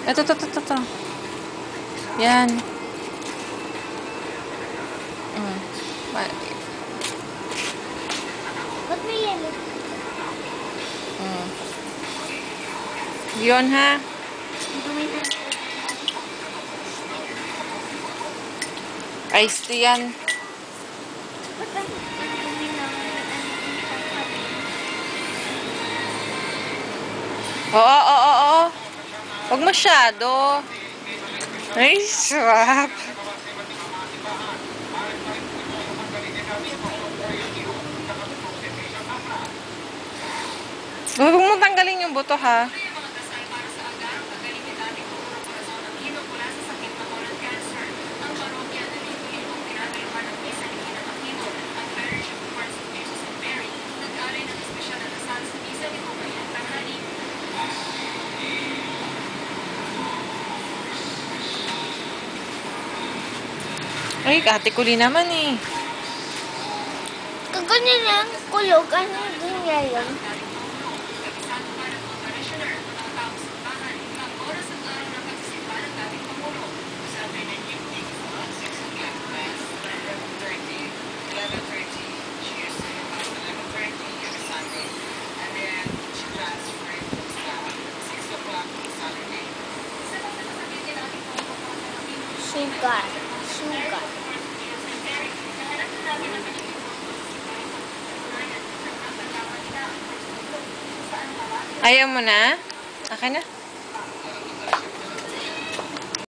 Ito. Yan. Ba- Ba't may yellow? Yun ha. Iced tea yan. Oo. Huwag masyado. Ay, swap. Huwag mo tanggalin yung buto ha. Ay, Ate Kuli naman eh. Kaganyan lang, kulog. Ano yung ngayon? Sugar. Ayaw mo na? Akin na.